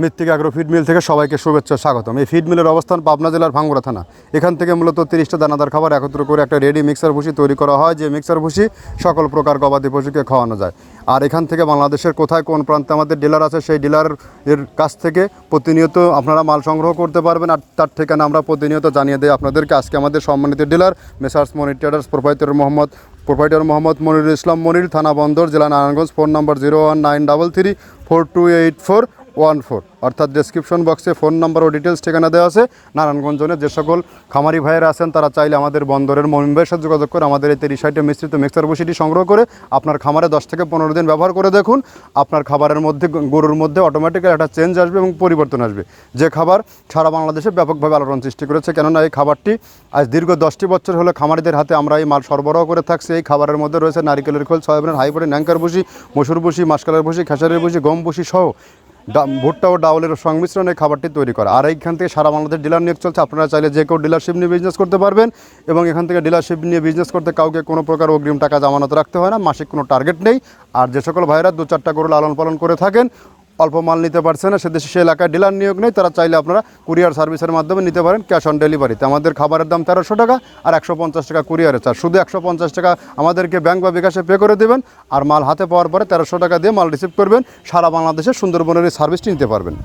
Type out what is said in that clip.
মৃত্তিকা agro feed mill থেকে সবাইকে শুভেচ্ছা স্বাগতম। এই ফিড মিলের অবস্থান পাবনা জেলার ভাঙ্গুড়া থানা। এখান থেকে মূলত 30টা দানাদার খাবার একত্র করে একটা রেডি মিক্সার ভুসি তৈরি করা হয়, যে মিক্সার ভুসি সকল প্রকার গবাদি পশুকে খাওয়ানো যায়। আর এখান থেকে বাংলাদেশের কোথায় কোন প্রান্তে আমাদের ডিলার আছে, সেই ডিলারের কাছ থেকে প্রতিনিয়ত আপনারা মাল সংগ্রহ করতে পারবেন। আর তার ঠিকানা আমরা প্রতিনিয়ত জানিয়ে দিই আপনাদেরকে। আজকে আমাদের সম্মানিত ডিলার মেসার্স মনির ট্রেডার্স প্রোপাইটর মোহাম্মদ মনিরুল ইসলাম মনির, থানা বন্দর, জেলা নারায়ণগঞ্জ। ফোন নম্বর 01933428414, অর্থাৎ ডেসক্রিপশন বক্সে ফোন নাম্বার ও ডিটেলস ঠিকানা দেওয়া আছে। নারায়ণগঞ্জ জোনে যে সকল খামারি ভাইয়েরা আছেন তারা চাইলে আমাদের বন্দরের মমিন ভাইয়ের সাথে যোগাযোগ করে আমাদের এই 30 মিশ্রিত মিক্সার ভুসিটি সংগ্রহ করে আপনার খামারে 10 থেকে 15 দিন ব্যবহার করে দেখুন। আপনার খাবারের মধ্যে, গরুর মধ্যে অটোমেটিক্যালি একটা চেঞ্জ আসবে এবং পরিবর্তন আসবে। যে খাবার সারা বাংলাদেশে ব্যাপকভাবে আলোড়ন সৃষ্টি করেছে, কেননা এই খাবারটি আজ দীর্ঘ 10টি বছর হলে খামারিদের হাতে আমরা এই মাল সরবরাহ করে থাকছি। এই খাবারের মধ্যে রয়েছে নারিকেলের খোল, সয়াবিনের হাই প্রোটিন অ্যাঙ্কার ভুসি, মসুর ভুসি, মাসকালের ভুসি, খেসারির ভুসি, গম ভুসি সহ ভুট্টা ও ডাউলের সংমিশ্রণে খাবারটি তৈরি করা। আর এইখান থেকে সারা বাংলাদেশ ডিলার নিয়োগ চলছে। আপনারা চাইলে যে কেউ ডিলারশিপ নিয়ে বিজনেস করতে পারবেন এবং এখান থেকে ডিলারশিপ নিয়ে বিজনেস করতে কাউকে কোনো প্রকার অগ্রিম টাকা জামানত রাখতে হয় না, মাসিক কোনো টার্গেট নেই। আর যে সকল ভাইয়েরা 2-4টা গরু লালন পালন করে থাকেন, অল্প মাল নিতে পারছে না, সে এলাকায় ডিলার নিয়োগ নেই, তারা চাইলে আপনারা কুরিয়ার সার্ভিসের মাধ্যমে নিতে পারেন ক্যাশ অন ডেলিভারিতে। আমাদের খাবারের দাম 1300 টাকা আর 150 টাকা কুরিয়ারে চার্জ। শুধু 150 টাকা আমাদেরকে ব্যাংক বা বিকাশে পে করে দেবেন, আর মাল হাতে পাওয়ার পরে 1300 টাকা দিয়ে মাল রিসিভ করবেন। সারা বাংলাদেশে সুন্দরবনের এই সার্ভিসটি নিতে পারবেন।